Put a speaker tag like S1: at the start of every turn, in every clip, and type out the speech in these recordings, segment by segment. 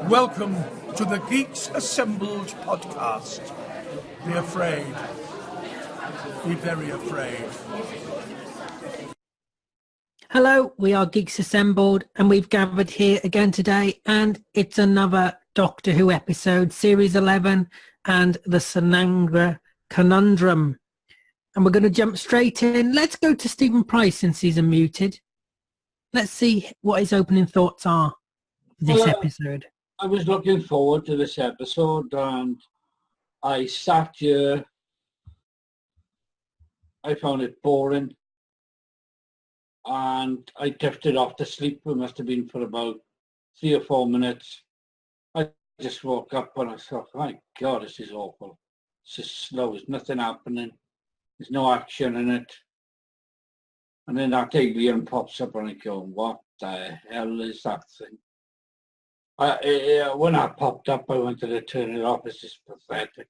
S1: Welcome to the Geeks Assembled podcast. Be afraid. Be very afraid.
S2: Hello, we are Geeks Assembled, and we've gathered here again today, and it's another Doctor Who episode, Series 11, and the Tsuranga Conundrum. And we're going to jump straight in. Let's go to Stephen Price since he's unmuted. Let's see what his opening thoughts are for this episode.
S3: I was looking forward to this episode, and I sat here. I found it boring, and I drifted off to sleep. It must have been for about 3 or 4 minutes. I just woke up and I thought, my God, this is awful. It's just slow. There's nothing happening. There's no action in it. And then that alien pops up and I go, what the hell is that thing? When I popped up, I wanted to turn it off. It's just pathetic.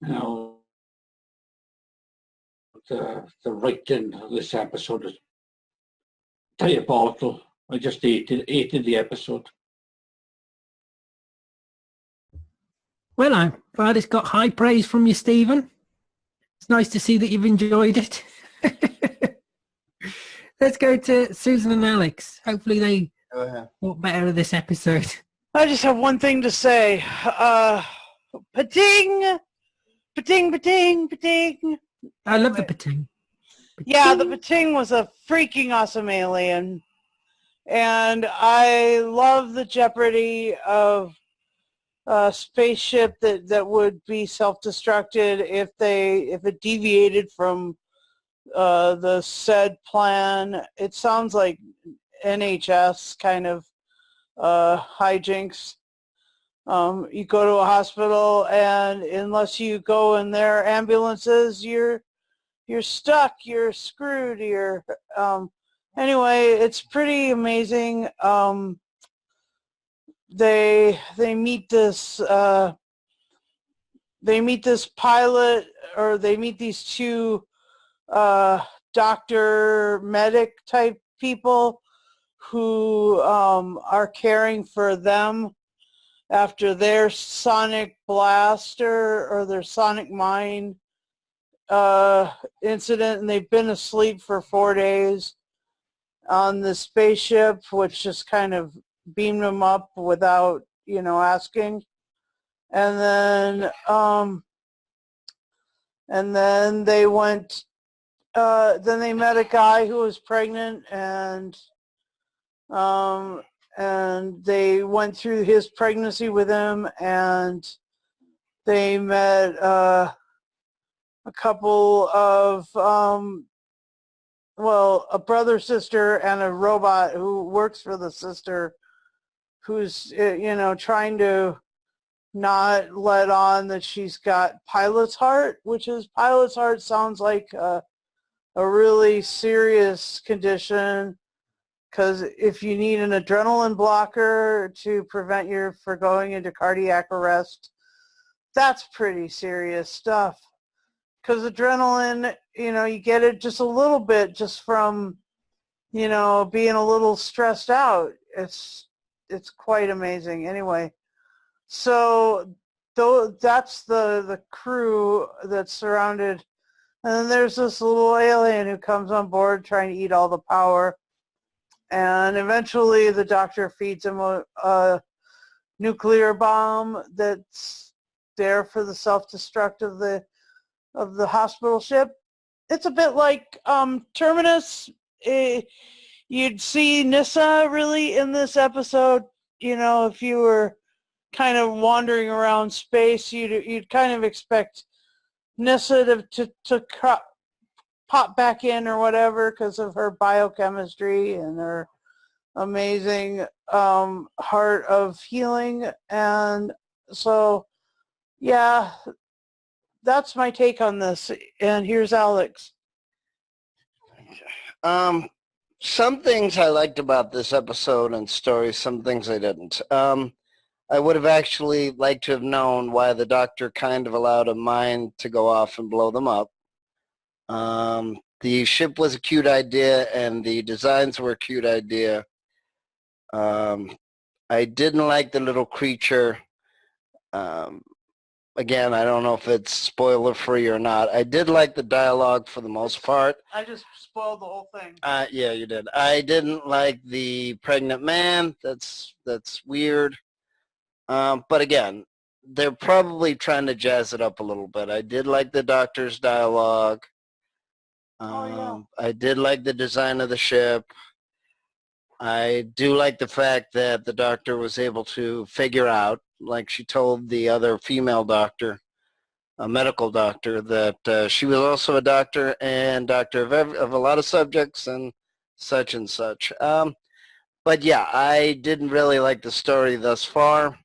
S3: You know, the writing of this episode is diabolical. I just hated the episode.
S2: Well, I'm glad it's got high praise from you, Stephen. It's nice to see that you've enjoyed it. Let's go to Susan and Alex. Hopefully they thought better of this episode.
S4: I just have one thing to say. Pating! Pating, pating, pating.
S2: I love the pating.
S4: Yeah, the pating was a freaking awesome alien. And I love the jeopardy of a spaceship that would be self-destructed if it deviated from the said plan. It sounds like NHS kind of hijinks. You go to a hospital, and unless you go in their ambulances, you're stuck, you're screwed, anyway, it's pretty amazing. They meet this pilot, or they meet these two doctor medic type people who are caring for them after their sonic blaster or their sonic mine incident, and they've been asleep for 4 days on the spaceship, which just kind of beamed them up without asking. And then they went then they met a guy who was pregnant, and they went through his pregnancy with him, and they met a couple of a brother, sister, and a robot who works for the sister, who's trying to not let on that she's got pilot's heart, which is pilot's heart sounds like a really serious condition, because if you need an adrenaline blocker to prevent you from going into cardiac arrest, that's pretty serious stuff. Because adrenaline, you get it just a little bit just from, being a little stressed out. It's quite amazing. Anyway, so that's the crew that's surrounded. And then there's this little alien who comes on board trying to eat all the power. And eventually the doctor feeds him a nuclear bomb that's there for the self-destruct of the hospital ship. It's a bit like Terminus. You'd see Nyssa really in this episode. If you were kind of wandering around space, you'd kind of expect Nyssa to pop back in or whatever because of her biochemistry and her amazing heart of healing. And so, yeah, that's my take on this. And here's Alex.
S5: Some things I liked about this episode and story, some things I didn't. I would have actually liked to have known why the doctor kind of allowed a mine to go off and blow them up. The ship was a cute idea, and the designs were a cute idea. I I didn't like the little creature. Again, I don't know if it's spoiler-free or not. I did like the dialogue for the most part.
S4: I just spoiled the whole thing.
S5: Yeah, you did. I didn't like the pregnant man. That's weird. But again, they're probably trying to jazz it up a little bit. I did like the doctor's dialogue. I did like the design of the ship. I do like the fact that the doctor was able to figure out, like she told the other female doctor, a medical doctor, that she was also a doctor and doctor of a lot of subjects and such and such. But yeah, I didn't really like the story thus far.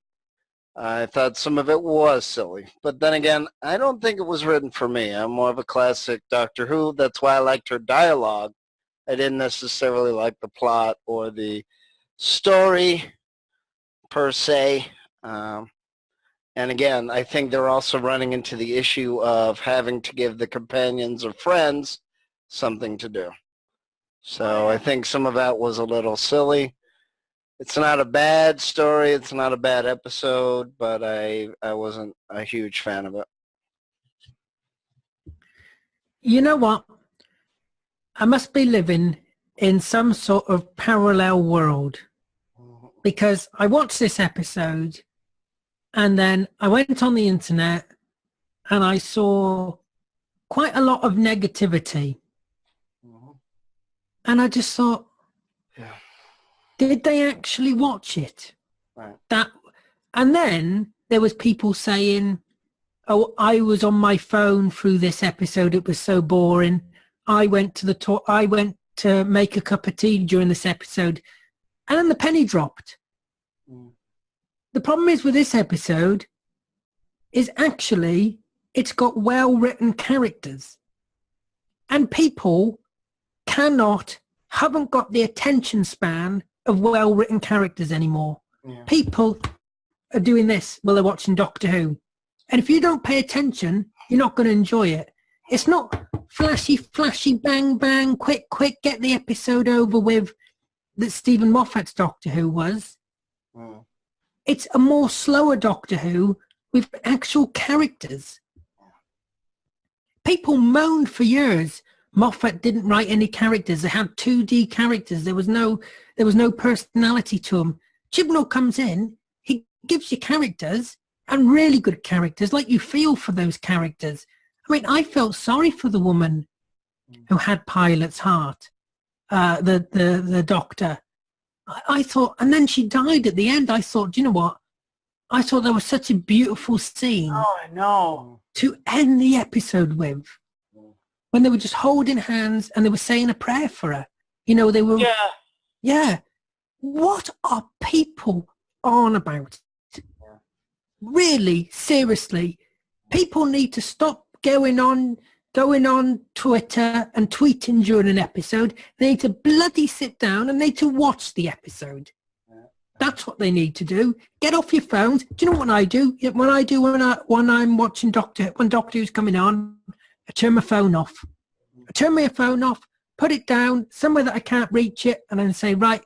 S5: I thought some of it was silly. But then again, I don't think it was written for me. I'm more of a classic Doctor Who. That's why I liked her dialogue. I didn't necessarily like the plot or the story per se. And again, I think they're also running into the issue of having to give the companions or friends something to do. So I think some of that was a little silly. It's not a bad story. It's not a bad episode, but I wasn't a huge fan of it.
S2: You know what? I must be living in some sort of parallel world, because I watched this episode and then I went on the internet and I saw quite a lot of negativity. And I just thought, did they actually watch it?
S5: Right.
S2: And then there was people saying, oh, I was on my phone through this episode. It was so boring. I went to make a cup of tea during this episode, and then the penny dropped. The problem is with this episode is actually it's got well-written characters, and people haven't got the attention span of well-written characters anymore. Yeah. People are doing this while they're watching Doctor Who, and if you don't pay attention, you're not going to enjoy it. It's not flashy, bang, bang, quick, get the episode over with that Stephen Moffat's Doctor Who was. It's a more slower Doctor Who with actual characters. People moaned for years Moffat didn't write any characters. They had 2D characters. There was no personality to them. Chibnall comes in, he gives you characters, and really good characters, like you feel for those characters. I mean, I felt sorry for the woman who had Pilot's heart, the doctor. I thought, and then she died at the end. I thought, do you know what? I thought that was such a beautiful scene.
S4: Oh, I know.
S2: To end the episode with, when they were just holding hands and they were saying a prayer for her. You know, they were. Yeah. What are people on about? Really, seriously, people need to stop going on Twitter and tweeting during an episode. They need to bloody sit down and they need to watch the episode. That's what they need to do. Get off your phones. Do you know what I do? When I'm watching when Doctor Who's coming on, I turn my phone off. Put it down somewhere that I can't reach it, and then say, right,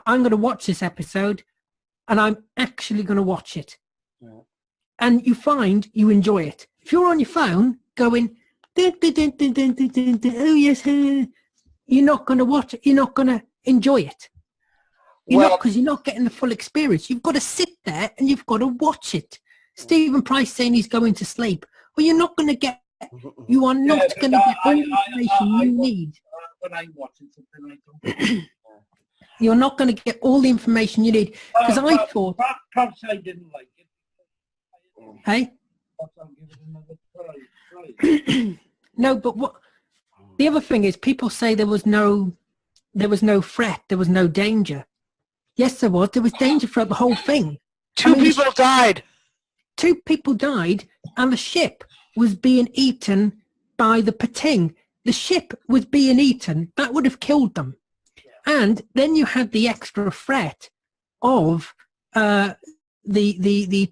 S2: I'm going to watch this episode, and I'm actually going to watch it. And you find you enjoy it. If you're on your phone going, oh yes, you're not going to watch it. You're not going to enjoy it. Because you're not getting the full experience. You've got to sit there and you've got to watch it. Stephen Price saying he's going to sleep. Well, you're not going to get. You are not going to get all the information you need.
S3: When I'm watching something, I don't.
S2: You're not going to get all the information you need. Because I thought.
S3: Perhaps I didn't like it.
S2: Hey?
S3: I'll give it another try.
S2: No, but what the other thing is, people say there was no threat, there was no danger. Yes, there was. There was danger throughout the whole thing.
S5: Two people died.
S2: 2 people died, and the ship was being eaten by the Pating. The ship was being eaten. That would have killed them. And then you had the extra threat of the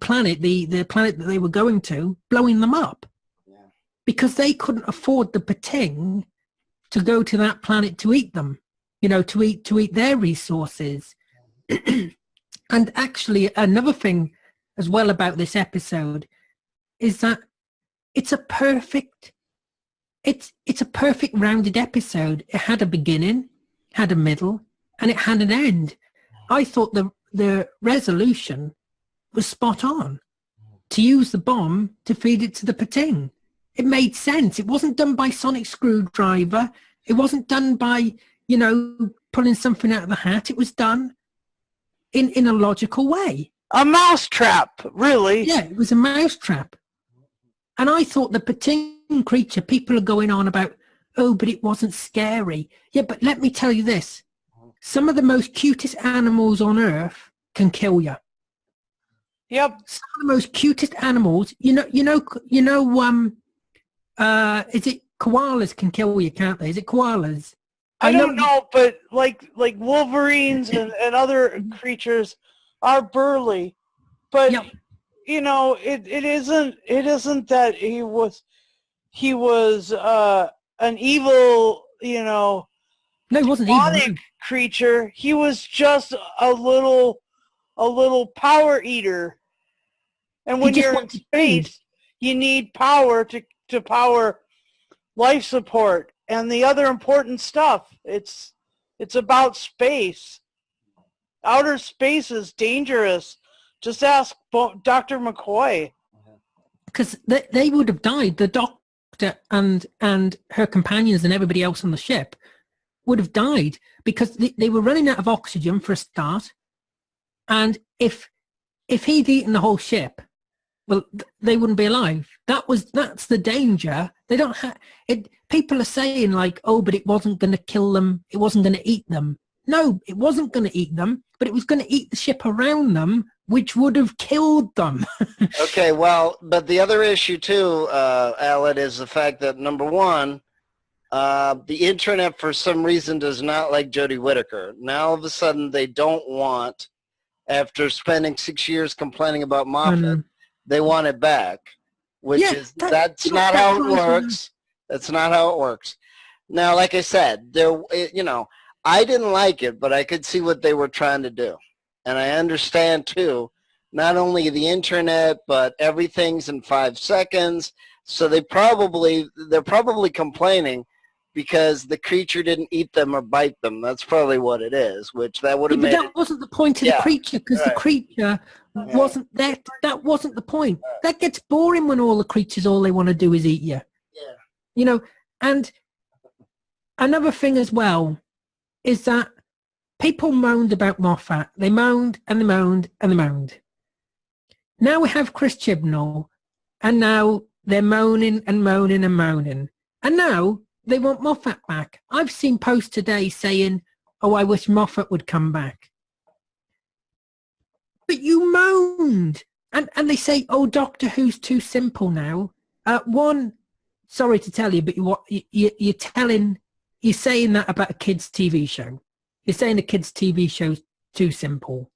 S2: planet, the planet that they were going to, blowing them up. Because they couldn't afford the Pating to go to that planet to eat them, to eat their resources. And actually, another thing as well about this episode is that it's a perfect rounded episode. It had a beginning, had a middle, and it had an end. I thought the resolution was spot on. To use the bomb to feed it to the Pating. It made sense. It wasn't done by sonic screwdriver. It wasn't done by, pulling something out of the hat. It was done in a logical way.
S4: A mousetrap, really.
S2: Yeah, it was a mousetrap. And I thought the Pating creature, people are going on about, oh, but it wasn't scary. Yeah, but let me tell you this. Some of the most cutest animals on Earth can kill you.
S4: Yep.
S2: Some of the most cutest animals, is it koalas can kill you, can't they? Is it koalas?
S4: I don't know, but like wolverines and other creatures are burly. But
S2: Yep.
S4: it isn't that he was an evil,
S2: No, he wasn't
S4: demonic
S2: evil.
S4: creature. He was just a little power eater. And when you're in space, you need power to power life support and the other important stuff. It's about space. Outer space is dangerous. Just ask Dr. McCoy.
S2: Because they would have died. The doctor and her companions and everybody else on the ship would have died because they were running out of oxygen for a start. And if he'd eaten the whole ship, well, they wouldn't be alive. That's the danger. They don't have it. People are saying like, oh, but it wasn't going to kill them. It wasn't going to eat them. No, it wasn't going to eat them, but it was going to eat the ship around them, which would have killed them.
S5: Okay, well, but the other issue too, Alan, is the fact that number one, the internet for some reason does not like Jodie Whittaker. Now all of a sudden they don't want, after spending 6 years complaining about Moffat, they want it back, which is that's not how it works. That's not how it works. Now, like I said, I didn't like it, but I could see what they were trying to do, and I understand too. Not only the internet, but everything's in 5 seconds. So they're probably complaining because the creature didn't eat them or bite them. That's probably what it is. Which that would have made.
S2: But that wasn't the point of the creature, because the creature wasn't that. That wasn't the point. That gets boring when all the creatures, all they want to do is eat you. Yeah. And another thing as well is that people moaned about Moffat. They moaned and they moaned and they moaned. Now we have Chris Chibnall, and now they're moaning and moaning and moaning. And now they want Moffat back. I've seen posts today saying, oh, I wish Moffat would come back. But you moaned. And they say, oh, Doctor Who's too simple now. Sorry to tell you, but you're saying that about a kid's TV show. You're saying a kid's TV show's too simple.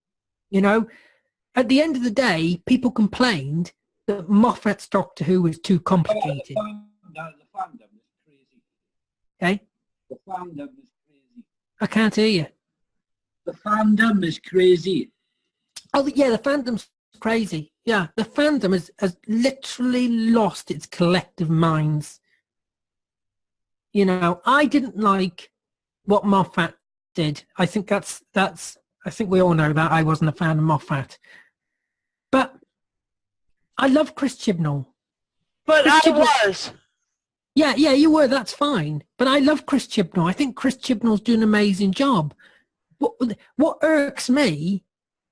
S2: At the end of the day, people complained that Moffat's Doctor Who was too complicated.
S3: The fandom is crazy.
S2: Okay?
S3: The fandom is crazy.
S2: I can't hear you.
S3: The fandom is crazy.
S2: Oh, yeah, the fandom's crazy. Yeah, the fandom has literally lost its collective minds. I didn't like what Moffat did. I think I think we all know that I wasn't a fan of Moffat. But I love Chris Chibnall.
S4: But I was.
S2: Yeah, you were. That's fine. But I love Chris Chibnall. I think Chris Chibnall's doing an amazing job. What irks me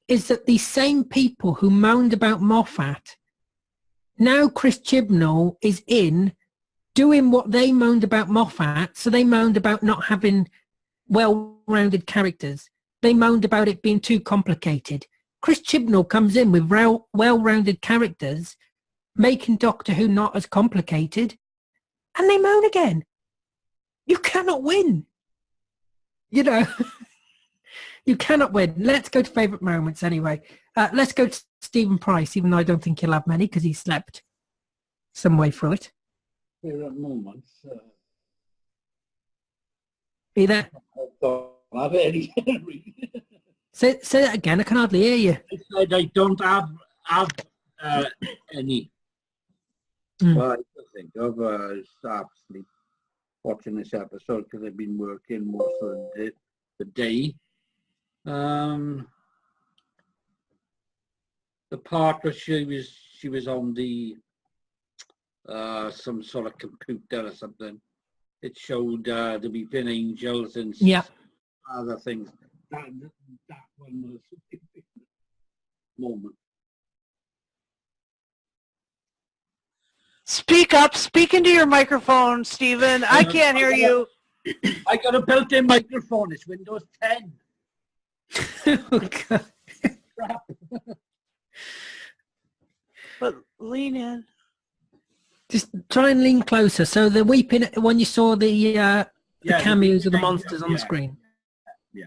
S2: is that these same people who moaned about Moffat, now Chris Chibnall is in doing what they moaned about Moffat. So they moaned about not having well-rounded characters. They moaned about it being too complicated. Chris Chibnall comes in with well-rounded characters, making Doctor Who not as complicated, and they moan again. You cannot win. You cannot win. Let's go to favourite moments anyway. Let's go to Stephen Price, even though I don't think he'll have many because he slept some way through it.
S3: Favourite moments.
S2: Be there.
S3: I don't have any.
S2: Say that again. I can hardly hear you.
S3: I said I don't have any. Well, I can think of half sleep watching this episode because I've been working most of the day. The part where she was on the some sort of computer or something. It showed the weeping angels and other things. That one was a moment.
S4: Speak up. Speak into your microphone, Stephen. I can't hear you.
S3: I got a built-in microphone. It's Windows 10.
S2: Okay.
S3: Crap.
S4: But lean in.
S2: Just try and lean closer. So the weeping, when you saw the cameos of the monsters on the screen.
S3: Yeah.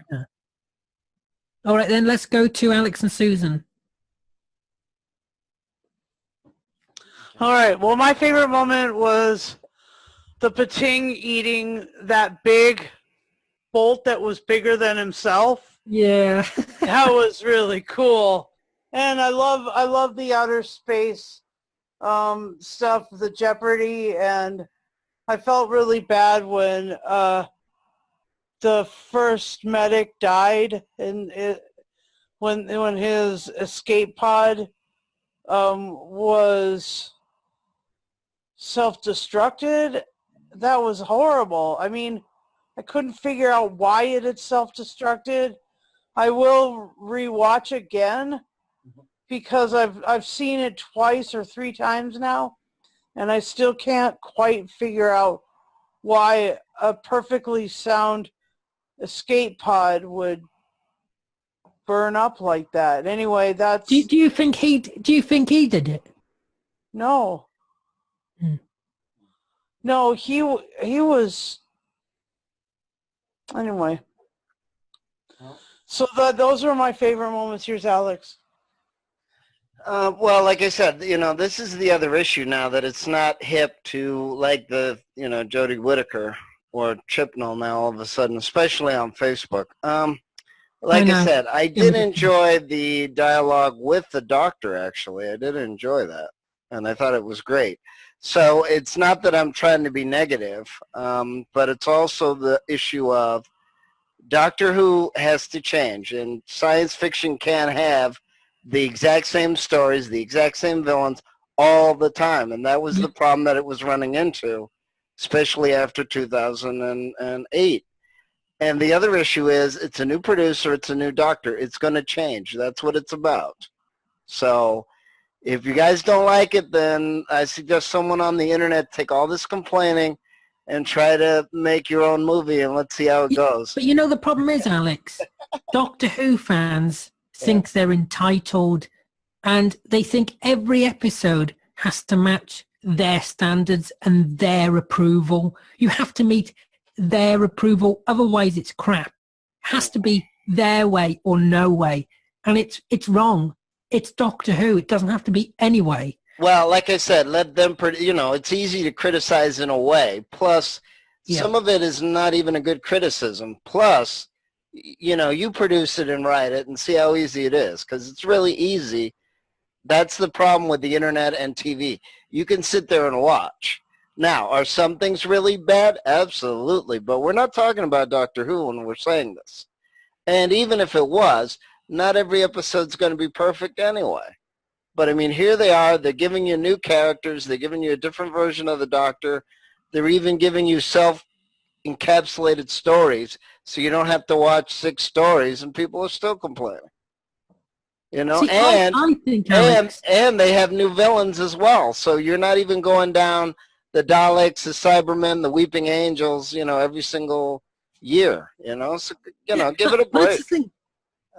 S2: All right, then let's go to Alex and Susan.
S4: All right. Well, my favorite moment was the Pating eating that big bolt that was bigger than himself.
S2: Yeah.
S4: That was really cool. And I love the outer space stuff, the Jeopardy, and I felt really bad when the first medic died and when his escape pod was self-destructed. That was horrible. I mean, I couldn't figure out why it had self-destructed. I will rewatch again because I've seen it twice or 3 times now, and I still can't quite figure out why a perfectly sound escape pod would burn up like that. Anyway, that's...
S2: Do you think he did it?
S4: No. No, he was... Anyway. So those are my favorite moments. Here's Alex.
S5: Well, like I said, this is the other issue now, that it's not hip to like the, Jodie Whittaker or Chipnell now all of a sudden, especially on Facebook. Like I said, I did enjoy the dialogue with the doctor, actually. I did enjoy that, and I thought it was great. So it's not that I'm trying to be negative, but it's also the issue of Doctor Who has to change, and science fiction can't have the exact same stories, the exact same villains all the time, and that was the problem that it was running into, especially after 2008. And the other issue is it's a new producer, it's a new doctor. It's going to change. That's what it's about. So if you guys don't like it, then I suggest someone on the internet take all this complaining and try to make your own movie, and let's see how it goes.
S2: But the problem is, Alex, Doctor Who fans think they're entitled, and they think every episode has to match their standards and their approval. You have to meet their approval, otherwise it's crap. It has to be their way or no way, and it's wrong. It's Doctor Who. It doesn't have to be any way.
S5: Well, like I said, let them, it's easy to criticize in a way. Plus, some of it is not even a good criticism. Plus, you produce it and write it and see how easy it is, because it's really easy. That's the problem with the internet and TV. You can sit there and watch. Now, are some things really bad? Absolutely. But we're not talking about Doctor Who when we're saying this. And even if it was, not every episode's going to be perfect anyway. But, I mean, here they are. They're giving you new characters. They're giving you a different version of the Doctor. They're even giving you self-encapsulated stories, so you don't have to watch 6 stories, and people are still complaining. See,
S2: I think, Alex,
S5: and they have new villains as well. So you're not even going down the Daleks, the Cybermen, the Weeping Angels, every single year. So give it a break.
S2: That's the thing.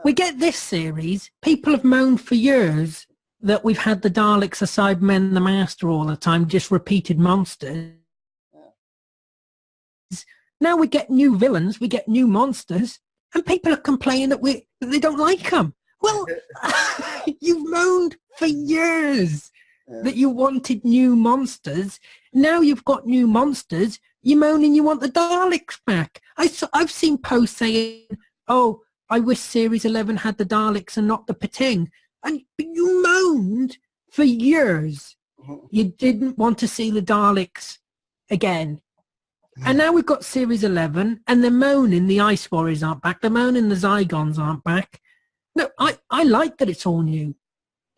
S2: We get this series. People have moaned for years that we've had the Daleks, the Cybermen, the Master all the time, just repeated monsters. Now we get new villains, we get new monsters, and people are complaining that they don't like them. Well, you've moaned for years that you wanted new monsters. Now you've got new monsters. You moan and you want the Daleks back. I've seen posts saying, "Oh, I wish Series 11 had the Daleks and not the Pating. And you moaned for years. You didn't want to see the Daleks again. And now we've got Series 11, and they're moaning the Ice Warriors aren't back. They're moaning the Zygons aren't back. No, I like that it's all new.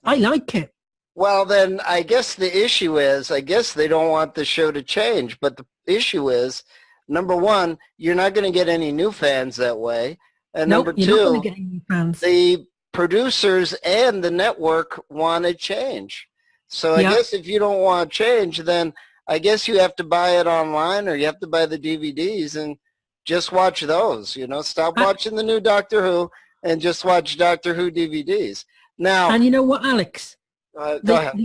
S2: I like it.
S5: Well, then I guess the issue is, I guess they don't want the show to change. But the issue is, number one, you're not going to get any new fans that way. And
S2: Nope,
S5: number
S2: you're not going
S5: two,
S2: to get any fans.
S5: the producers and the network want to change. So I
S2: Yeah.
S5: guess if you don't want to change, then I guess you have to buy it online or you have to buy the DVDs and just watch those. You know, stop watching the new Doctor Who and just watch Doctor Who DVDs. Now,
S2: And you know what, Alex?
S5: go
S2: The,
S5: ahead.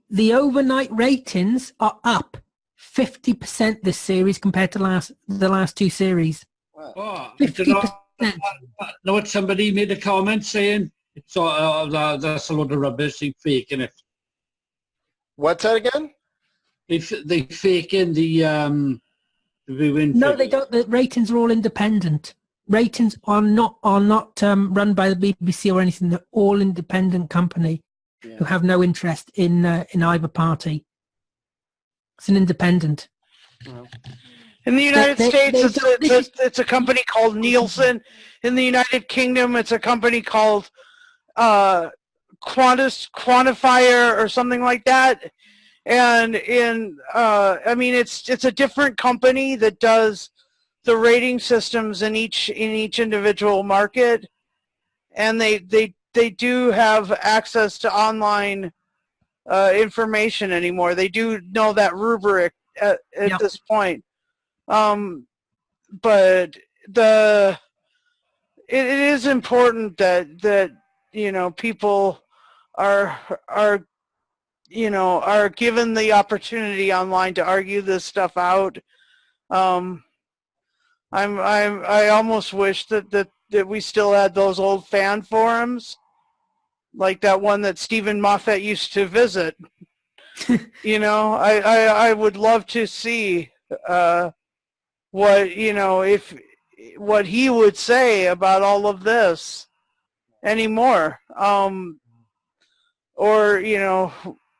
S2: the overnight ratings are up 50% this series compared to the last two series.
S3: Oh, I don't know.
S2: 50%.
S3: Know what somebody made a comment saying? It's that's a load of rubbish. They faking it.
S5: What's that again?
S3: They faking the viewing.
S2: No, they
S3: figures.
S2: don't. The ratings are all independent. Ratings are not run by the BBC or anything. They're all independent company who have no interest in either party. It's an independent.
S4: In the United
S2: They-
S4: States,
S2: they-
S4: it's a company called Nielsen. In the United Kingdom, it's a company called Quantifier or something like that. And it's a different company that does the rating systems in each individual market, and they do have access to online information anymore. They do know that rubric at
S2: Yep.
S4: this point. But it is important that people are given the opportunity online to argue this stuff out. I almost wish that we still had those old fan forums, like that one that Stephen Moffat used to visit. I would love to see what he would say about all of this anymore.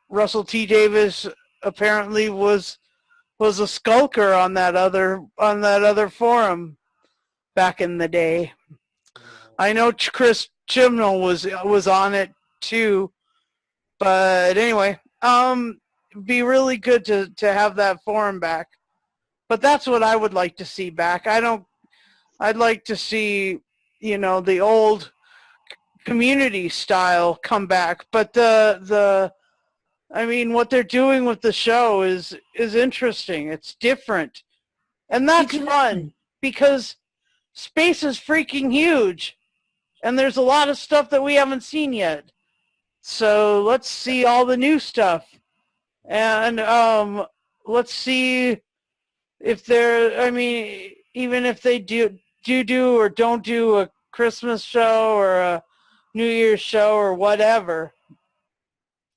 S4: Russell T. Davis apparently was a skulker on that other forum back in the day. I know Chris Chibnall was on it too, but anyway, be really good to have that forum back. But that's what I would like to see back. I'd like to see the old Community style come back, but what they're doing with the show is interesting. It's different, and that's fun because space is freaking huge, and there's a lot of stuff that we haven't seen yet. So let's see all the new stuff, and let's see if even if they do or don't do a Christmas show or a New Year's show or whatever.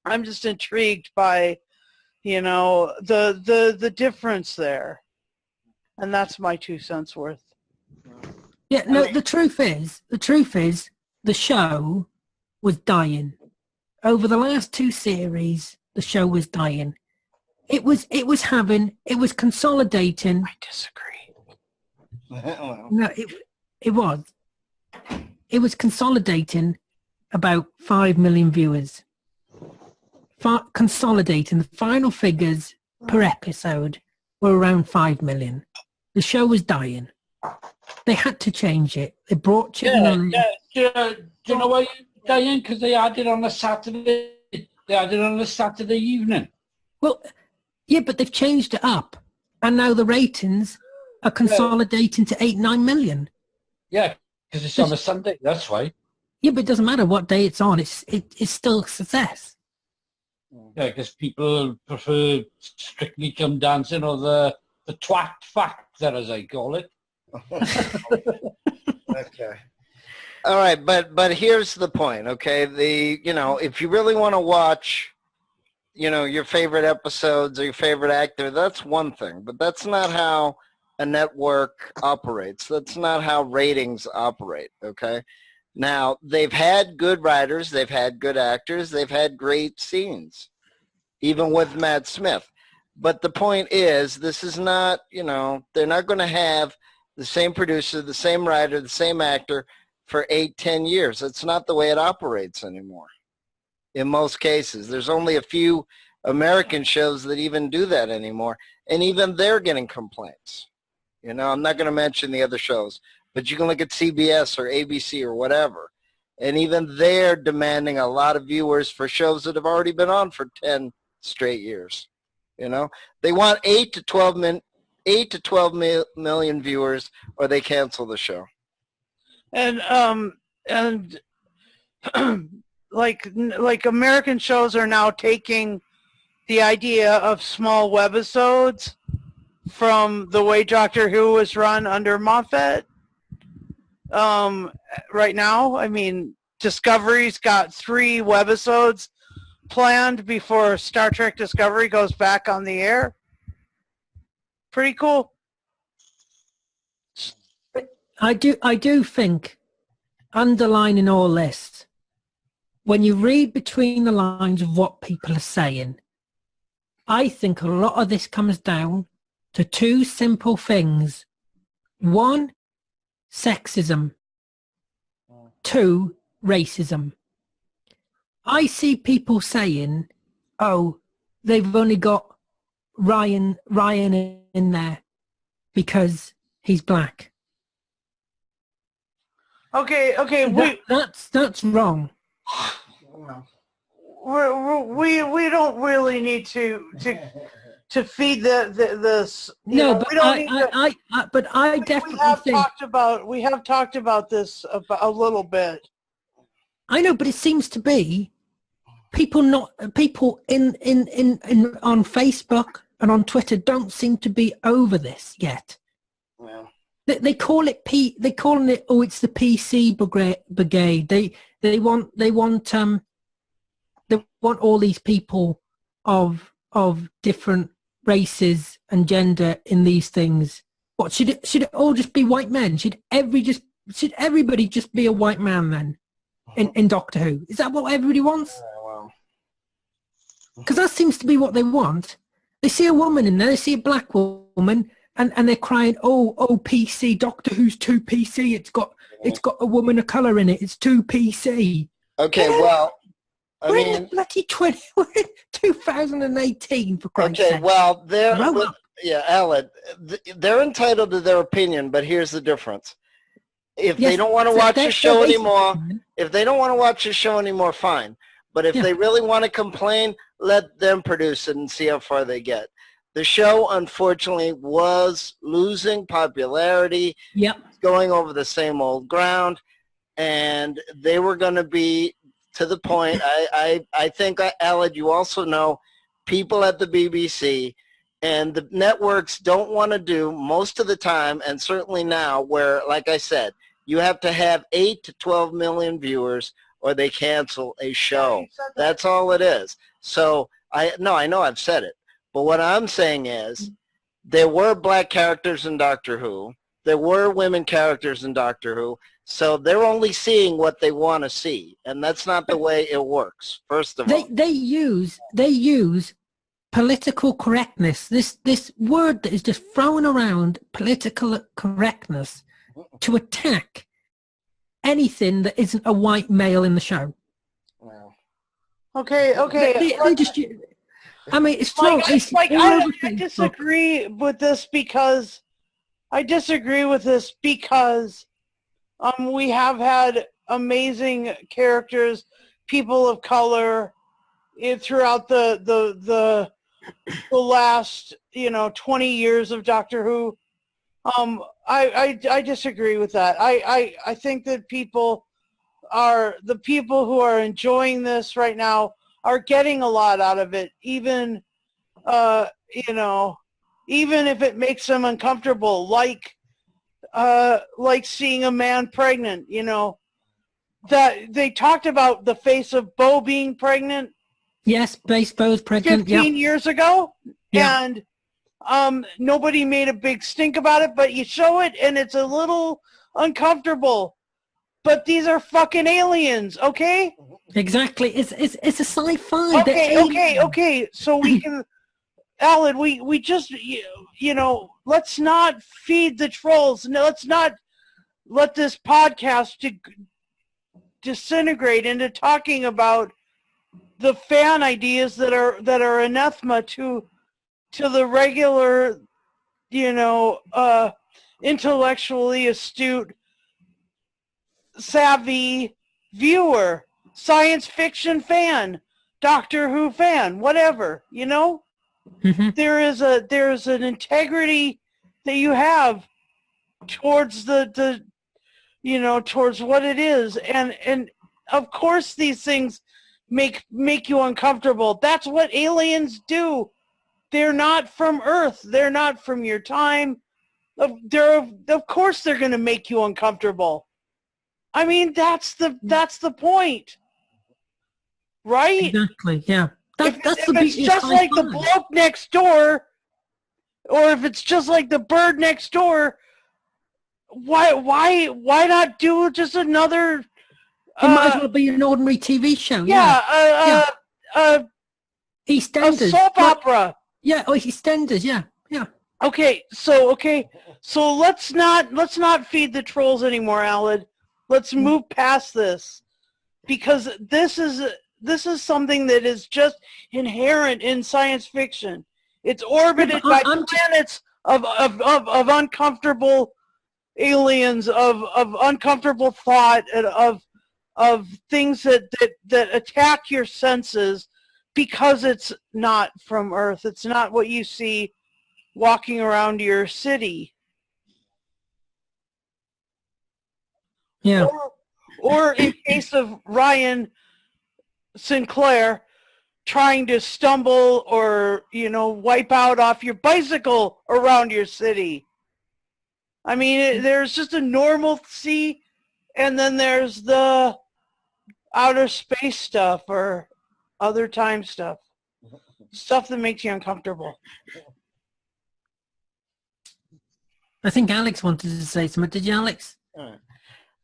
S4: I'm just intrigued by, the difference there. And that's my 2 cents worth.
S2: Yeah, no, the truth is, the show was dying. Over the last two series, the show was dying. It was consolidating.
S4: I disagree.
S2: No, it was. It was consolidating about 5 million viewers. Consolidating. The final figures per episode were around 5 million. The show was dying. They had to change it. They brought
S3: Do you know why you're dying? Because they had it on a Saturday. They had it on a Saturday evening.
S2: Well, yeah, but they've changed it up, and now the ratings are consolidating to 8-9 million.
S3: Yeah, because it's on a Sunday. That's why.
S2: Yeah, but it doesn't matter what day it's on. It's still a success.
S3: Yeah, because people prefer Strictly Come Dancing or the twat factor, as I call it.
S5: Okay. All right, but here's the point, okay? If you really want to watch, your favorite episodes or your favorite actor, that's one thing. But that's not how a network operates. That's not how ratings operate, okay? Now, they've had good writers, they've had good actors, they've had great scenes, even with Matt Smith. But the point is, this is not, they're not going to have the same producer, the same writer, the same actor for 8-10 years. That's not the way it operates anymore. In most cases, there's only a few American shows that even do that anymore, and even they're getting complaints. I'm not going to mention the other shows, but you can look at CBS or ABC or whatever, and even they're demanding a lot of viewers for shows that have already been on for 10 straight years. They want 8 to 12 million viewers, or they cancel the show.
S4: And like American shows are now taking the idea of small webisodes from the way Doctor Who was run under Moffat. Right now, I mean, Discovery's got 3 webisodes planned before Star Trek Discovery goes back on the air. Pretty cool.
S2: I do think, underlining all this, when you read between the lines of what people are saying, I think a lot of this comes down to 2 simple things. 1, sexism. 2, racism. I see people saying, oh, they've only got Ryan in there because he's black.
S4: Okay.
S2: That's wrong.
S4: We don't really need to feed this.
S2: No, but I definitely think
S4: we have talked about this a little bit.
S2: I know, but it seems to be people in on Facebook and on Twitter don't seem to be over this yet.
S5: Well,
S2: they call it oh, it's the PC brigade. They want all these people of different races and gender in these things. What should it all just be white men? Should everybody just be a white man then? In Doctor Who, is that what everybody wants? Because that seems to be what they want. They see a woman in there, they see a black woman, and they're crying, oh, PC, Doctor Who's too PC. It's got a woman of colour in it. It's too PC.
S5: Okay, well,
S2: we're in the bloody 2018 for Christ's sake.
S5: Okay, well, Alan, they're entitled to their opinion, but here's the difference. If they don't want to watch the show anymore, fine. But if they really want to complain, let them produce it and see how far they get. The show, unfortunately, was losing popularity.
S2: Yep.
S5: Going over the same old ground, and they were going to be to the point. I think, Alan, you also know people at the BBC and the networks don't want to do most of the time, and certainly now, where, like I said, you have to have 8 to 12 million viewers or they cancel a show. That's all it is. So I know I've said it, but what I'm saying is there were black characters in Doctor Who. There were women characters in Doctor Who. So they're only seeing what they want to see, and that's not the way it works. First of all, they use
S2: political correctness. This word that is just thrown around, political correctness, to attack anything that isn't a white male in the show.
S5: Well,
S4: okay.
S2: They just, I mean, it's true.
S4: I disagree with this because we have had amazing characters, people of color, throughout the last 20 years of Doctor Who. I disagree with that. I think that the people who are enjoying this right now are getting a lot out of it, even even if it makes them uncomfortable, like seeing a man pregnant. That they talked about the face of Bo being pregnant.
S2: Yes, Bo's pregnant.
S4: 15 years ago,
S2: yeah.
S4: And Nobody made a big stink about it, but you show it and it's a little uncomfortable. But these are fucking aliens, okay?
S2: Exactly. It's a sci-fi.
S4: Okay. So we can, Alan, we just, you know, let's not feed the trolls. No, let's not let this podcast disintegrate into talking about the fan ideas that are anathema to the regular, you know, intellectually astute, savvy viewer, science fiction fan, Doctor Who fan, whatever, you know.
S2: Mm-hmm.
S4: There's an integrity that you have towards the you know, towards what it is, and of course these things make you uncomfortable. That's what aliens do. They're not from Earth. They're not from your time. Of course they're going to make you uncomfortable. I mean, that's the point, right?
S2: Exactly. Yeah. If
S4: it's just like the bloke next door, or if it's just like the bird next door, why not do just another?
S2: It might as well be an ordinary TV show. EastEnders,
S4: a soap opera.
S2: Yeah, or EastEnders. Yeah.
S4: Okay, so let's not feed the trolls anymore, Alan. Let's move past this, because this is something that is just inherent in science fiction. It's orbited by planets of uncomfortable aliens, of uncomfortable thought, and of things that attack your senses, because it's not from Earth. It's not what you see walking around your city.
S2: Yeah.
S4: Or in case of Ryan Sinclair, trying to stumble or, you know, wipe out off your bicycle around your city. I mean, there's just a normalcy, and then there's the outer space stuff or other time stuff. Stuff that makes you uncomfortable.
S2: I think Alex wanted to say something. Did you, Alex?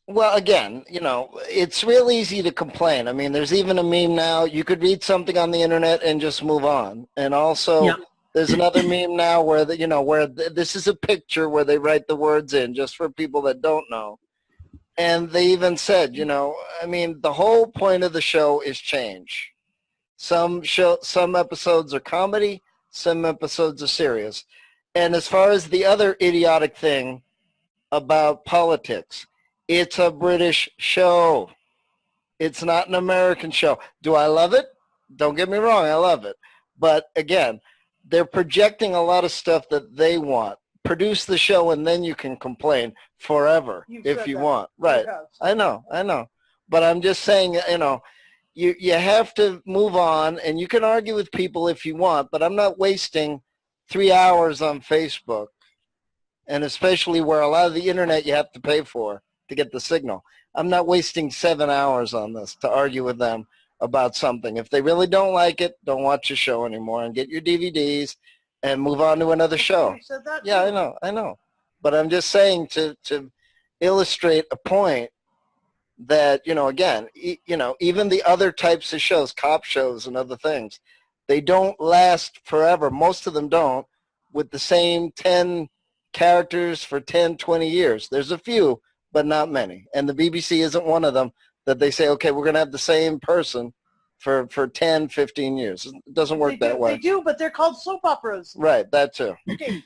S5: Well, again, you know, it's real easy to complain. I mean, there's even a meme now. You could read something on the internet and just move on. And also, there's another meme now where this is a picture where they write the words in, just for people that don't know. And they even said, you know, I mean, the whole point of the show is change. Some episodes are comedy, some episodes are serious. And as far as the other idiotic thing about politics, it's a British show. It's not an American show. Do I love it? Don't get me wrong, I love it. But again, they're projecting a lot of stuff that they want. Produce the show and then you can complain forever if you want. Right. I know. But I'm just saying, you know, you have to move on, and you can argue with people if you want, but I'm not wasting 3 hours on Facebook, and especially where a lot of the internet you have to pay for to get the signal. I'm not wasting 7 hours on this to argue with them about something. If they really don't like it, don't watch the show anymore and get your DVDs and move on to another show. Yeah, I know. But I'm just saying to illustrate a point that, you know, again, you know, even the other types of shows, cop shows and other things, they don't last forever. Most of them don't, with the same 10 characters for 10, 20 years. There's a few, but not many. And the BBC isn't one of them that they say, okay, we're going to have the same person for 10, 15 years. It doesn't work that way.
S4: They do, but they're called soap operas.
S5: Right, that too.
S4: Okay.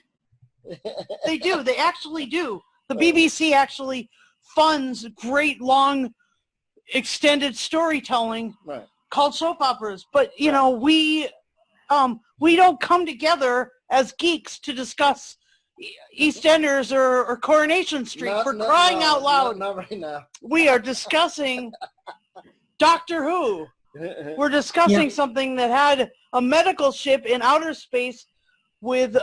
S4: They do. They actually do. The BBC actually funds great, long, extended storytelling called soap operas. But, you know, we don't come together as geeks to discuss EastEnders or Coronation Street for crying out loud.
S5: Not right now.
S4: We are discussing Doctor Who. We're discussing something that had a medical ship in outer space with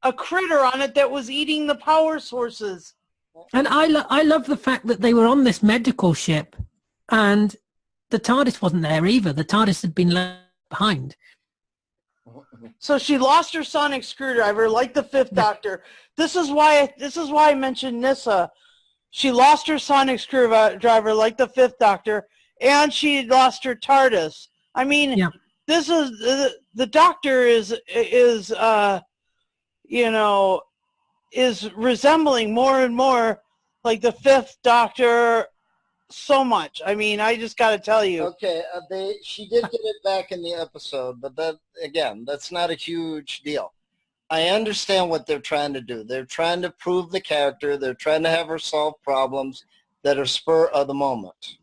S4: a critter on it that was eating the power sources.
S2: And I love the fact that they were on this medical ship, and the TARDIS wasn't there either. The TARDIS had been left behind.
S4: So she lost her sonic screwdriver, like the Fifth Doctor. This is why I mentioned Nyssa. She lost her sonic screwdriver, like the Fifth Doctor, and she lost her TARDIS. I mean,
S2: Yeah.
S4: this is the Doctor is resembling more and more like the Fifth Doctor so much. I mean, I just got to tell you.
S5: Okay, she did get it back in the episode, but that's not a huge deal. I understand what they're trying to do. They're trying to prove the character. They're trying to have her solve problems that are spur of the moment.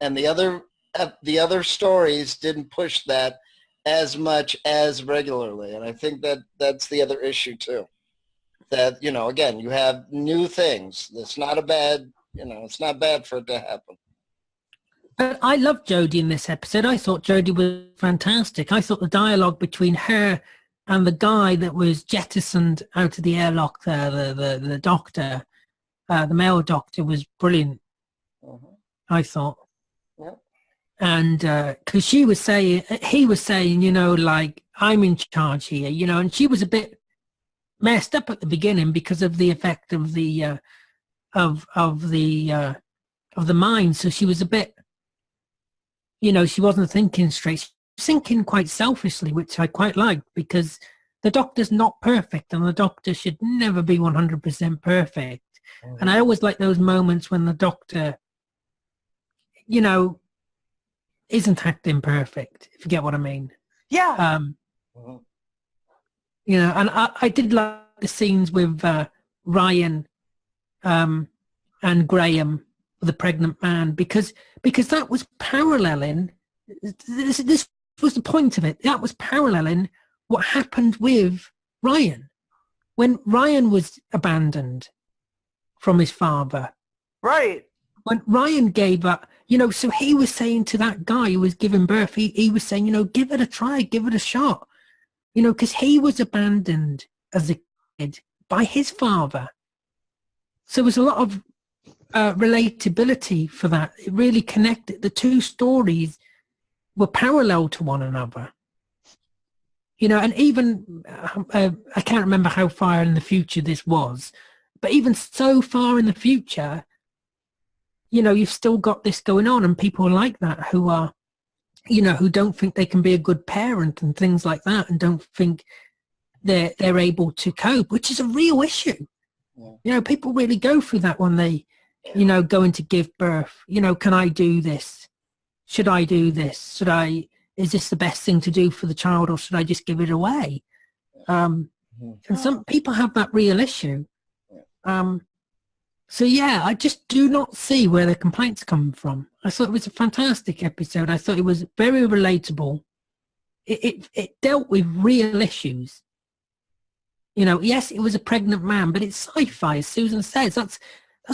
S5: And the other stories didn't push that as much as regularly. And I think that's the other issue too. That, again, you have new things. It's not it's not bad for it to happen.
S2: But I loved Jodie in this episode. I thought Jodie was fantastic. I thought the dialogue between her and the guy that was jettisoned out of the airlock there, the doctor, the male doctor, was brilliant.
S5: Mm-hmm.
S2: I thought.
S5: Yeah.
S2: And because he was saying, like, I'm in charge here, and she was a bit messed up at the beginning because of the effect of the of the mind. So she was a bit, she wasn't thinking straight. She was thinking quite selfishly, which I quite liked, because the Doctor's not perfect, and the Doctor should never be 100% perfect. Mm-hmm. And I always like those moments when the Doctor, isn't acting perfect, if you get what I mean.
S4: Yeah.
S5: Mm-hmm.
S2: And I did like the scenes with Ryan and Graham, the pregnant man, because that was paralleling. This was the point of it. That was paralleling what happened with Ryan when Ryan was abandoned from his father.
S4: Right.
S2: When Ryan gave up, so he was saying to that guy who was giving birth, he was saying, give it a try, give it a shot, because he was abandoned as a kid by his father. So there was a lot of relatability for that. It really connected. The two stories were parallel to one another. And even, I can't remember how far in the future this was, but even so far in the future, you've still got this going on, and people like that who are, who don't think they can be a good parent and things like that, and don't think they're able to cope, which is a real issue. Yeah. People really go through that when they, going to give birth. Can I do this? Should I do this? Is this the best thing to do for the child, or should I just give it away? And some people have that real issue. So yeah, I just do not see where the complaints come from. I thought it was a fantastic episode. I thought it was very relatable. It dealt with real issues. Yes, it was a pregnant man, but it's sci-fi, as Susan says. That's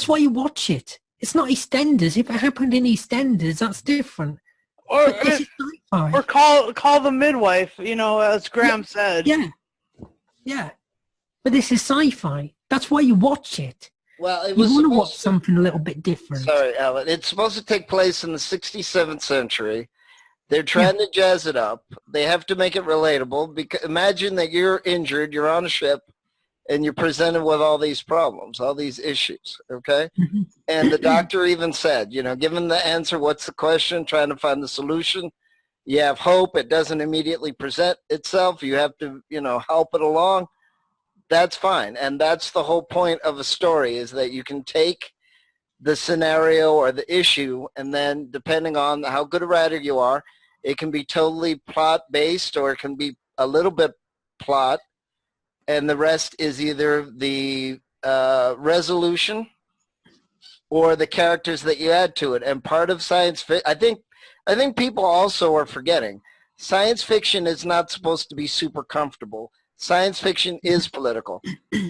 S2: why you watch it. It's not EastEnders. If it happened in EastEnders, that's different.
S4: Or
S2: this is sci-fi.
S4: Or call the midwife, as Graham said.
S2: Yeah. But this is sci-fi. That's why you watch it.
S5: Well, it
S2: you
S5: was
S2: want to watch something a little bit different.
S5: Sorry, Alan. It's supposed to take place in the 67th century. They're trying to jazz it up. They have to make it relatable. Because imagine that you're injured, you're on a ship, and you're presented with all these problems, all these issues, okay? Mm-hmm. And the doctor even said, given the answer, what's the question, trying to find the solution, you have hope. It doesn't immediately present itself. You have to, help it along. That's fine. And that's the whole point of a story, is that you can take the scenario or the issue, and then depending on how good a writer you are, it can be totally plot-based, or it can be a little bit plot, and the rest is either the resolution or the characters that you add to it. And part of science fiction, I think people also are forgetting, science fiction is not supposed to be super comfortable. Science fiction is political.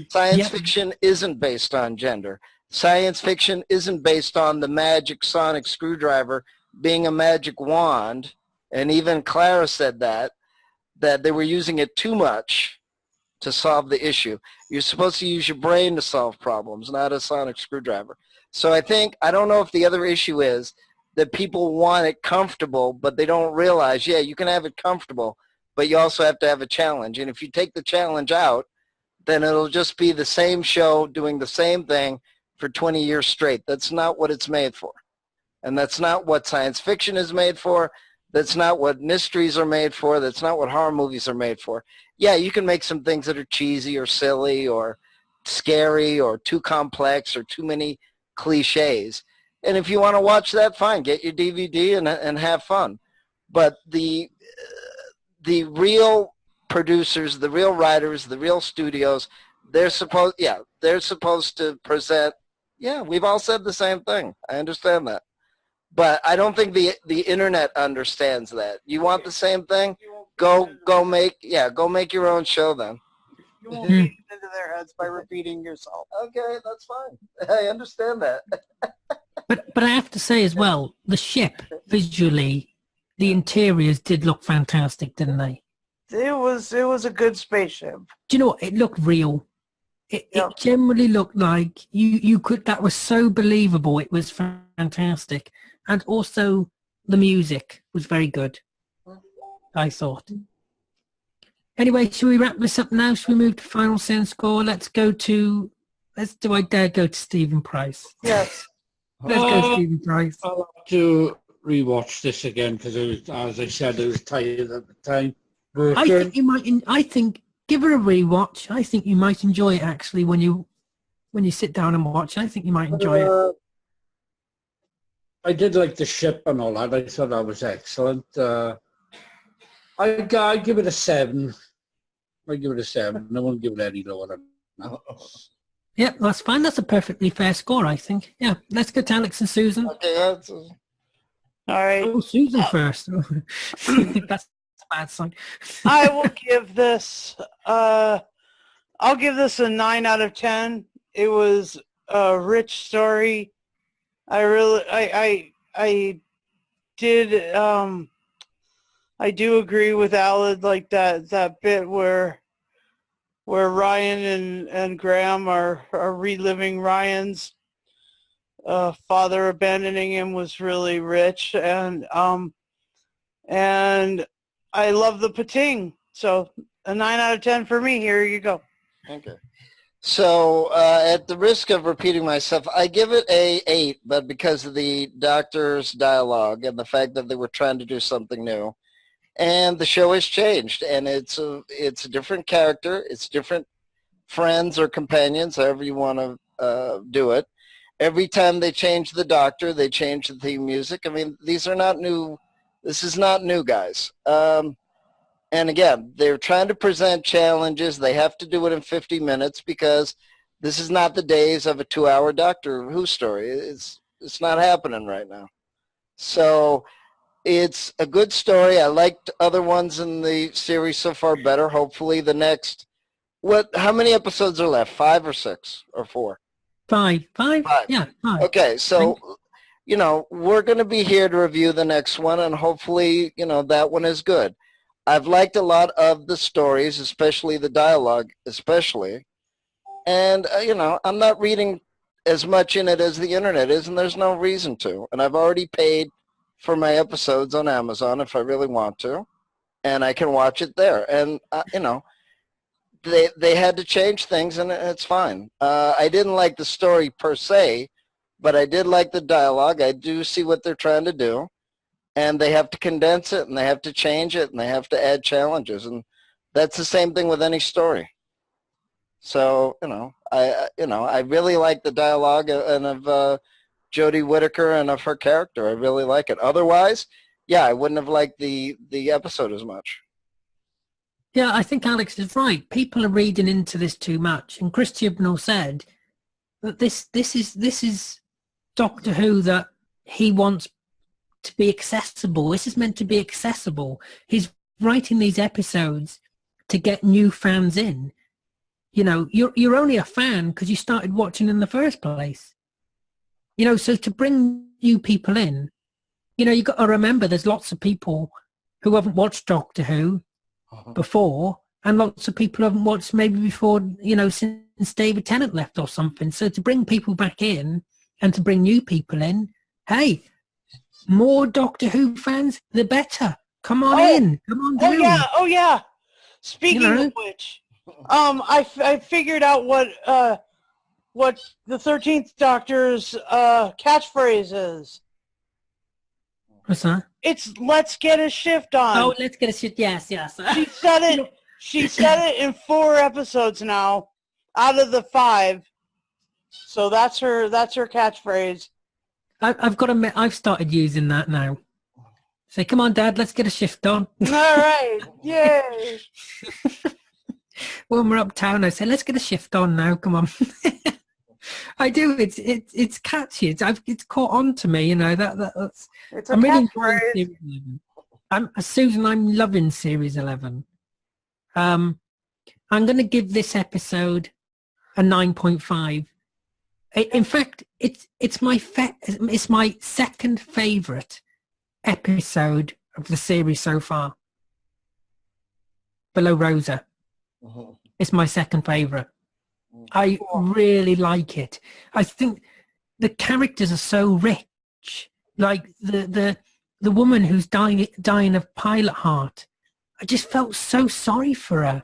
S5: Science fiction isn't based on gender. Science fiction isn't based on the magic sonic screwdriver being a magic wand. And even Clara said that they were using it too much to solve the issue. You're supposed to use your brain to solve problems, not a sonic screwdriver. So I don't know if the other issue is that people want it comfortable, but they don't realize, you can have it comfortable, but you also have to have a challenge. And if you take the challenge out, then it'll just be the same show doing the same thing for 20 years straight. That's not what it's made for. And that's not what science fiction is made for. That's not what mysteries are made for. That's not what horror movies are made for. Yeah, you can make some things that are cheesy or silly or scary or too complex or too many cliches. And if you want to watch that, fine. Get your DVD and have fun. But the real producers, the real writers, the real studios, they're supposed to present, yeah, we've all said the same thing. I understand that. But I don't think the internet understands that. You want the same thing? Go make your own show then.
S4: You won't get into their heads by repeating yourself.
S5: Okay, that's fine. I understand that.
S2: But I have to say as well, the ship visually, the interiors did look fantastic, didn't they?
S4: It was a good spaceship.
S2: Do you know what? It looked real. It generally looked like you could. That was so believable. It was fantastic, and also the music was very good, I thought. Anyway, should we wrap this up now? Should we move to final scene score? Do I dare go to Stephen Price?
S4: Yes.
S2: Let's go Stephen Price.
S3: I'll have to rewatch this again because it was, as I said, it was tired at the time.
S2: I think give her a rewatch. I think you might enjoy it actually when you sit down and watch. I think you might enjoy it.
S3: I did like the ship and all that. I thought that was excellent. I give it a 7. I give it a 7. I won't give it any lower than that.
S2: Yeah, that's fine. That's a perfectly fair score, I think. Yeah, let's go to Alex and Susan.
S5: Okay,
S4: all right.
S2: Oh, Susan first. That's a bad sign.
S4: I will give this. I'll give this a 9 out of 10. It was a rich story. I do agree with Alad, like that bit where Ryan and Graham are reliving Ryan's father abandoning him was really rich, and I love the pating. So a 9 out of 10 for me. Here you go.
S5: Okay. So at the risk of repeating myself, I give it a 8, but because of the doctor's dialogue and the fact that they were trying to do something new. And the show has changed, and it's a different character. It's different friends or companions, however you want to do it. Every time they change the doctor, they change the theme music. I mean, these are not new. This is not new, guys. And again, they're trying to present challenges. They have to do it in 50 minutes because this is not the days of a 2-hour Doctor Who story. It's not happening right now. So it's a good story. I liked other ones in the series so far better. Hopefully the next, how many episodes are left? 5 or 6 or 4?
S2: 5. Yeah, 5.
S5: Okay, so, we're going to be here to review the next one, and hopefully, that one is good. I've liked a lot of the stories, especially the dialogue, especially. And, I'm not reading as much in it as the internet is, and there's no reason to. And I've already paid for my episodes on Amazon if I really want to, and I can watch it there. And, they had to change things, and it's fine. I didn't like the story per se, but I did like the dialogue. I do see what they're trying to do. And they have to condense it, and they have to change it, and they have to add challenges, and that's the same thing with any story. So I really like the dialogue and of Jodie Whittaker and of her character. I really like it. Otherwise, yeah, I wouldn't have liked the episode as much.
S2: Yeah, I think Alex is right. People are reading into this too much, and Chris Chibnall said that this is Doctor Who that he wants to be accessible. This is meant to be accessible. He's writing these episodes to get new fans in. You're only a fan because you started watching in the first place. So to bring new people in, you got to remember there's lots of people who haven't watched Doctor Who before, and lots of people haven't watched maybe before, since David Tennant left or something. So to bring people back in and to bring new people in, hey, more Doctor Who fans, the better. Come on in. Come on down.
S4: Oh yeah. Speaking of which, I figured out what the 13th Doctor's catchphrase is.
S2: What's that?
S4: It's "Let's get a shift on."
S2: Oh, let's get a shift. Yes.
S4: She said it. She said it in 4 episodes now, out of the 5. So that's her catchphrase.
S2: I've got to admit, I've started using that now. Say, come on, Dad, let's get a shift on.
S4: All right, yay!
S2: When we're uptown, I say, let's get a shift on now. Come on. I do. It's catchy. It's caught on to me. You know that's.
S4: It's a
S2: I'm really enjoying
S4: catchphrase.
S2: Series 11. Susan. I'm loving Series 11. I'm going to give this episode a 9.5. In fact, it's my second favorite episode of the series so far. Below Rosa. It's my second favorite. I really like it. I think the characters are so rich. Like the woman who's dying of pilot heart. I just felt so sorry for her.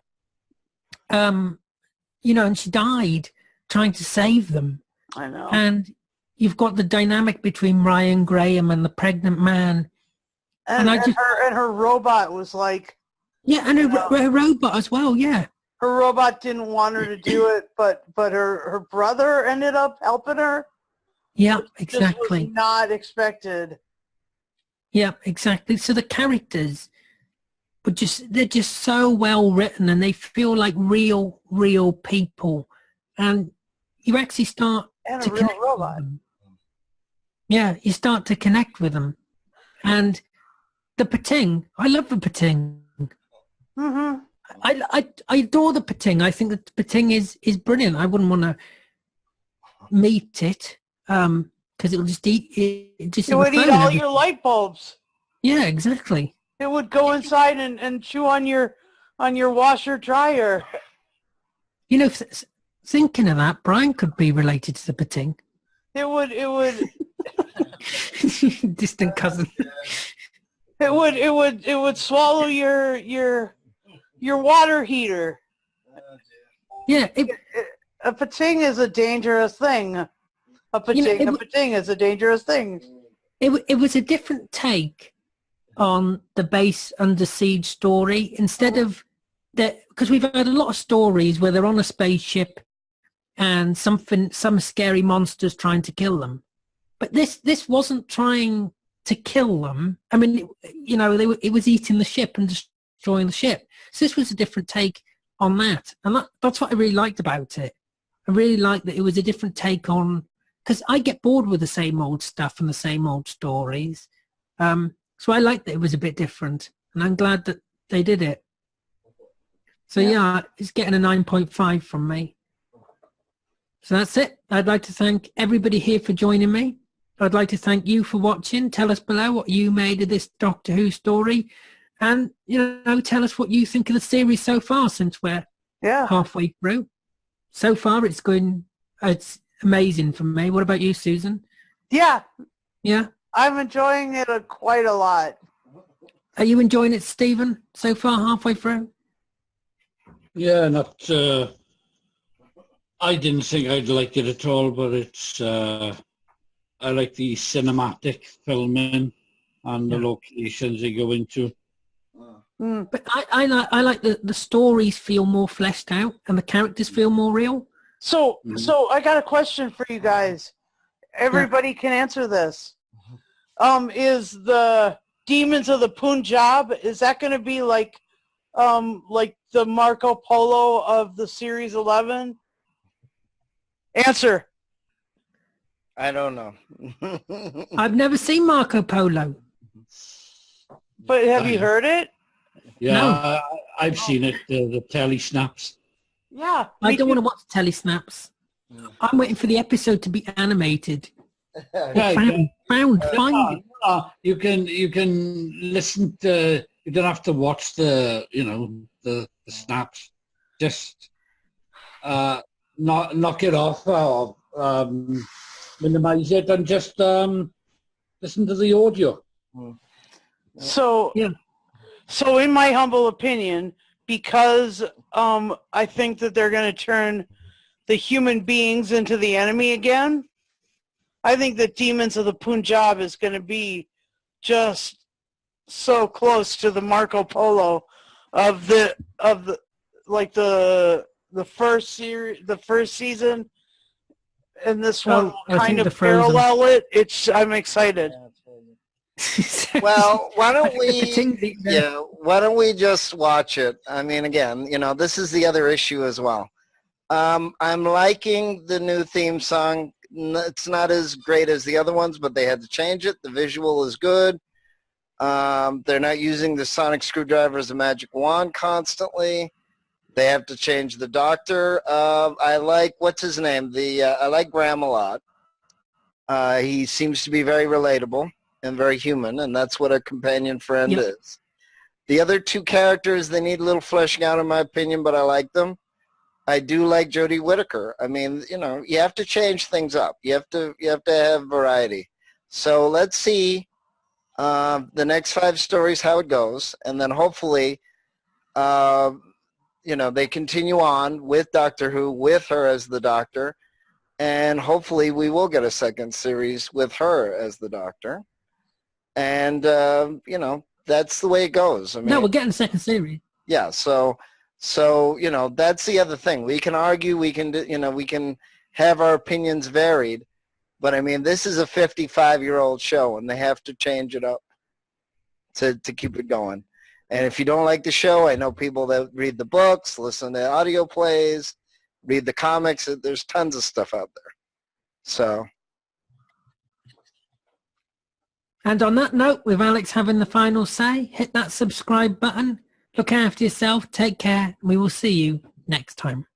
S2: You know, and she died trying to save them.
S4: I know.
S2: And you've got the dynamic between Ryan Graham and the pregnant man.
S4: And her robot was like...
S2: Yeah, and her robot as well, yeah.
S4: Her robot didn't want her to do it, but her brother ended up helping her.
S2: Yeah, exactly.
S4: Was not expected.
S2: Yeah, exactly. So the characters they're just so well written, and they feel like real people. And you actually start
S4: and
S2: to
S4: a real
S2: connect
S4: robot.
S2: with them. Yeah, you start to connect with them. And the Pating, I love the Pating.
S4: Mm-hmm.
S2: I adore the Pating. I think that the Pating is brilliant. I wouldn't want to meet it because it will just eat it. It
S4: would eat all your light bulbs.
S2: Yeah, exactly.
S4: It would go inside and chew on your washer dryer.
S2: You know, thinking of that, Brian could be related to the Pating.
S4: It would.
S2: Distant cousin.
S4: It would swallow your water heater.
S2: Yeah.
S4: A Pating is a dangerous thing. A Pating is a dangerous thing.
S2: It was a different take on the base Under Siege story. Instead of that, because we've had a lot of stories where they're on a spaceship and some scary monster's trying to kill them. But this wasn't trying to kill them. I mean, you know, it was eating the ship and destroying the ship. So this was a different take on that. And that's what I really liked about it. I really liked that it was a different take on, because I get bored with the same old stuff and the same old stories. So I liked that it was a bit different. And I'm glad that they did it. So yeah, it's getting a 9.5 from me. So that's it. I'd like to thank everybody here for joining me. I'd like to thank you for watching. Tell us below what you made of this Doctor Who story. And, you know, tell us what you think of the series so far, since we're halfway through. So far, it's amazing for me. What about you, Susan?
S4: Yeah.
S2: Yeah?
S4: I'm enjoying it quite a lot.
S2: Are you enjoying it, Stephen, so far, halfway through?
S3: Yeah, not... I didn't think I'd like it at all, but it's... I like the cinematic filming and the locations they go into.
S2: But I like the stories feel more fleshed out and the characters feel more real.
S4: So I got a question for you guys. Everybody can answer this. Is the Demons of the Punjab, is that going to be like the Marco Polo of the Series 11? Answer.
S5: I don't know.
S2: I've never seen Marco Polo.
S4: But have you heard it?
S3: Yeah,
S2: No.
S3: I've seen it, the telly snaps.
S4: Yeah.
S2: I don't want to watch telly snaps. I'm waiting for the episode to be animated. Find it.
S3: You can listen to. You don't have to watch the snaps. Just knock it off or minimize it and just listen to the audio.
S4: So
S2: yeah.
S4: So in my humble opinion, because I think that they're going to turn the human beings into the enemy again, I think that Demons of the Punjab is going to be just so close to the Marco Polo of the like the first series, the first season, and this one will
S2: I
S4: kind
S2: think
S4: of parallel it. I'm excited.
S5: Well, why don't
S2: Tingly
S5: we?
S2: there.
S5: Yeah, why don't we just watch it? I mean, again, this is the other issue as well. I'm liking the new theme song. It's not as great as the other ones, but they had to change it. The visual is good. They're not using the sonic screwdriver as a magic wand constantly. They have to change the doctor. I like, what's his name? I like Graham a lot. He seems to be very relatable and very human, and that's what a companion friend is. The other two characters, they need a little fleshing out in my opinion, but I like them. I do like Jodie Whittaker. I mean, you have to change things up. You have to have variety. So let's see the next 5 stories how it goes, and then hopefully they continue on with Doctor Who with her as the Doctor, and hopefully we will get a second series with her as the Doctor. And that's the way it goes. I mean,
S2: No, we're getting a second series.
S5: yeah, so that's the other thing. We can argue, we can have our opinions varied, but I mean, this is a 55-year-old show, and they have to change it up to keep it going. And if you don't like the show, I know people that read the books, listen to audio plays, read the comics. There's tons of stuff out there. So.
S2: And on that note, with Alex having the final say, hit that subscribe button. Look after yourself. Take care. We will see you next time.